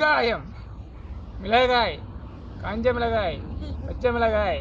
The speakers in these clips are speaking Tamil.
வெங்காயம், மிளகாய், காஞ்ச மிளகாய், பச்சை மிளகாய்,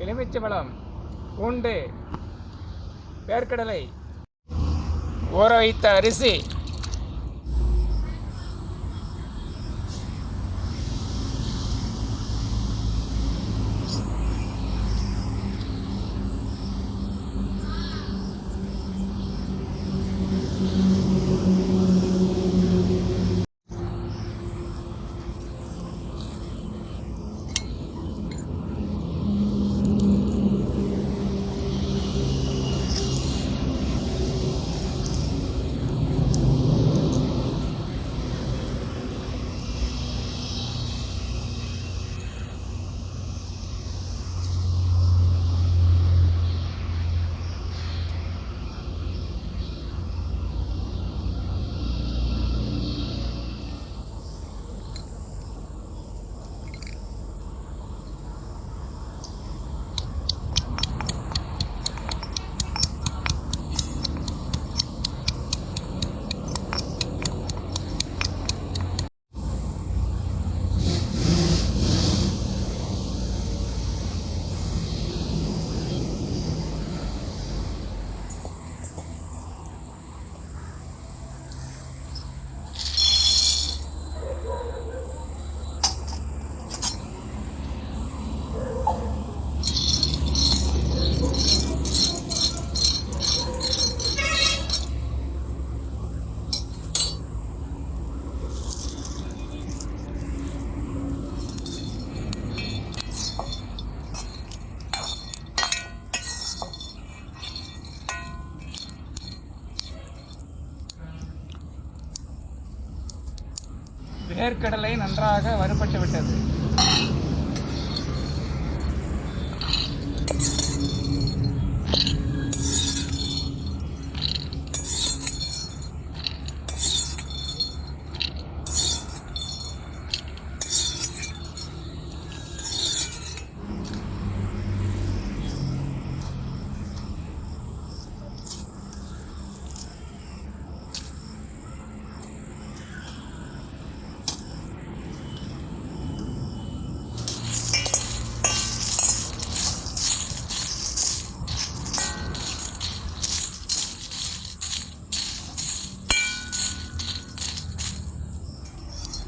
எலுமிச்சம்பழம், பூண்டு, வேர்க்கடலை, ஊற வைத்த அரிசி, வேர்க்கடலை நன்றாக வறுபட்டு விட்டது.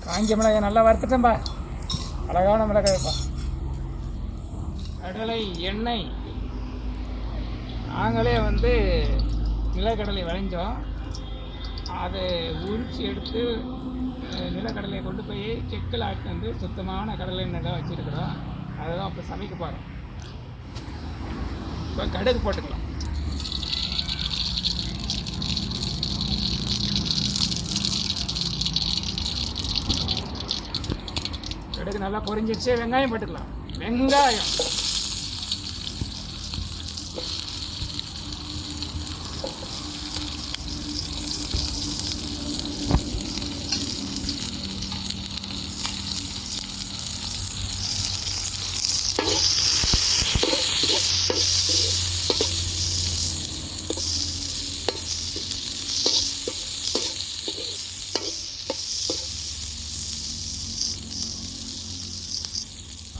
காஞ்ச மிளகாய் நல்லா வறுத்துட்டேன்பா, அழகான மிளகாய்ப்பா. கடலை எண்ணெய், நாங்களே நிலக்கடலை விளைஞ்சோம், அதை உரித்து எடுத்து நிலக்கடலையை கொண்டு போய் செக்கில் ஆட்டி சுத்தமான கடலை எண்ணெய் தான் வச்சுருக்குறோம். அதை தான் இப்போ சமைக்க போகிறோம். இப்போ கடுகு போட்டுக்கலாம். கடுகு நல்லா பொரிஞ்சிடுச்சு. வெங்காயம் போட்டுக்கலாம். வெங்காயம்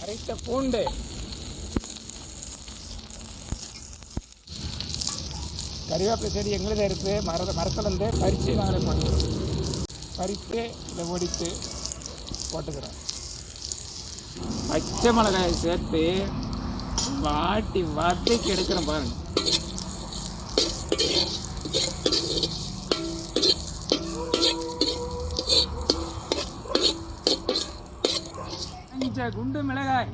அரைத்த பூண்டு, கறிவேப்பிலை செடி எங்களுதே இருக்குது. மரத்துலேருந்து பறித்து நாங்களே போட்டுக்கிறோம். பறித்து இதை ஒடித்து போட்டுக்கிறோம். பச்சை மிளகாயை சேர்த்து வாட்டி வதக்கி எடுக்கிறோம் பாருங்கள். குண்டு மிளகாய்,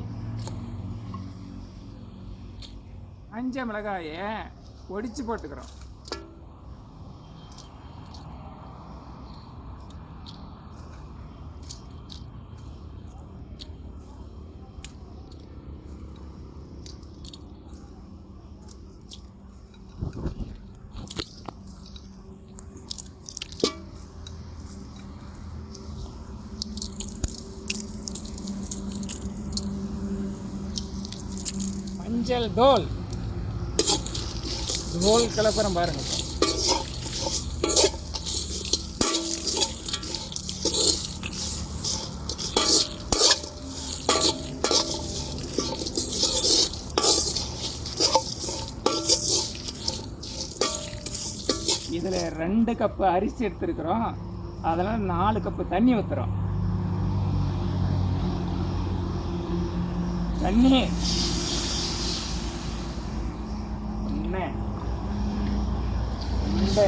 அஞ்சு மிளகாயை ஒடிச்சு போட்டுக்கிறோம். மஞ்சள் தூள் கலப்பரம் பாருங்க. இதில் 2 கப்பு அரிசி எடுத்துருக்குறோம். அதனால் 4 கப்பு தண்ணி ஊற்றுறோம். தண்ணி 1 2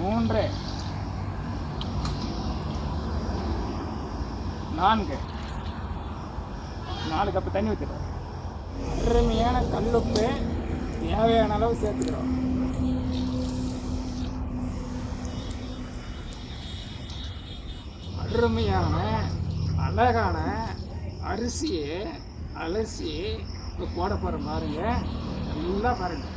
3 4 கப்பு தண்ணி ஊற்றிடுறோம். அருமையான கல்லுப்பு தேவையான அளவு சேர்த்துக்கிறோம். அருமையான அழகான அரிசியை அலசி இப்போ போட போகிறோம். பாருங்க, நல்லா பாருங்க.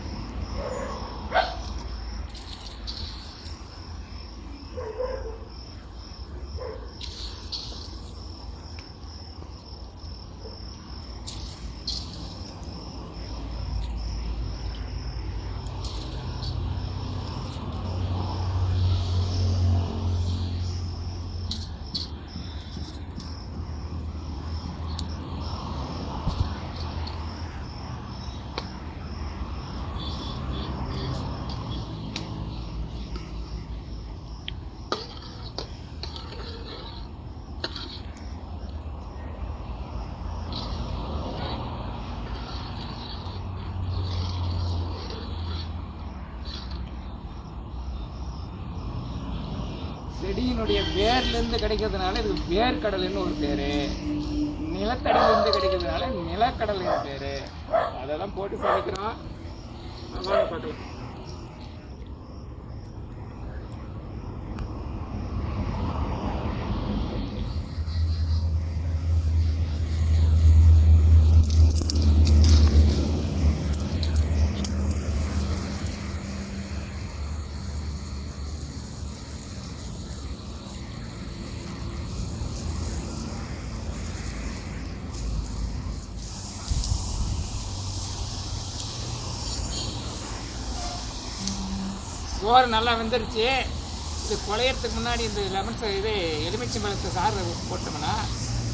செடியினுடைய வேர்லேருந்து கிடைக்கிறதுனால இது வேர்க்கடலைன்னு ஒரு பேர். நிலத்தடியிலேருந்து கிடைக்கிறதுனால நிலக்கடலைன்னு பேர். அதெல்லாம் போட்டு சமைக்கிறோம். வாங்க பார்க்கலாம். சோறு நல்லா வெந்துருச்சு. இது குழையறதுக்கு முன்னாடி இந்த லெமன் இது எலுமிச்சம்பழத்தை சாறு போட்டோம்னா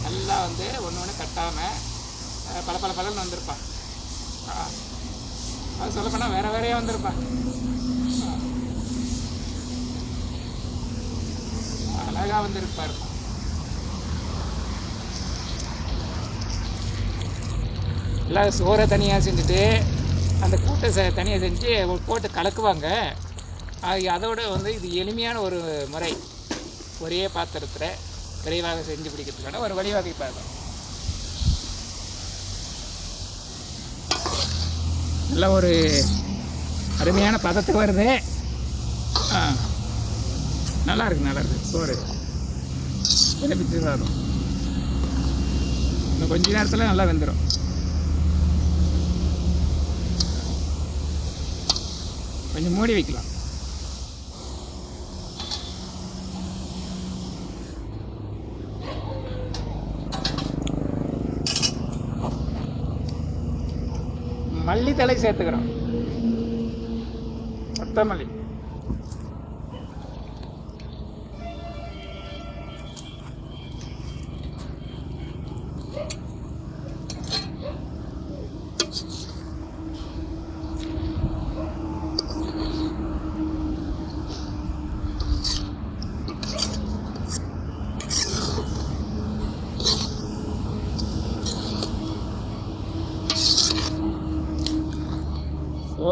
நல்லா வந்து ஒன்று கட்டாமல் பலன்னு வந்திருப்பான். அது சொல்லப்போனால் வேறையாக வந்திருப்பான். அழகாக வந்திருப்பார். எல்லாம் சோறை தனியாக செஞ்சுட்டு அந்த கூட்டை தனியாக செஞ்சு போட்டு கலக்குவாங்க. அதோட வந்து இது எளிமையான ஒரு முறை. ஒரே பாத்திரத்தில் விரைவாக செஞ்சு பிடிக்கிறதுக்கான ஒரு வழிவகை பாத்திரம். நல்ல ஒரு அருமையான பதத்துக்கு வருது. நல்லா இருக்கு சோறு விளைவிச்சு வரும். இன்னும் கொஞ்ச நேரத்தில் நல்லா வெந்துடும். கொஞ்சம் மூடி வைக்கலாம். மல்லித்தலை சேர்த்துக்கிறோம். கொத்தமல்லி,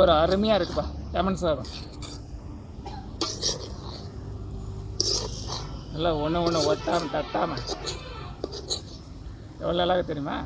ஒரு அருமையாக இருக்குப்பா லெமன் சாதம். நல்லா ஒன்று ஒட்டாமல் தட்டாமல் எவ்வளோ அழகாக தெரியுமா?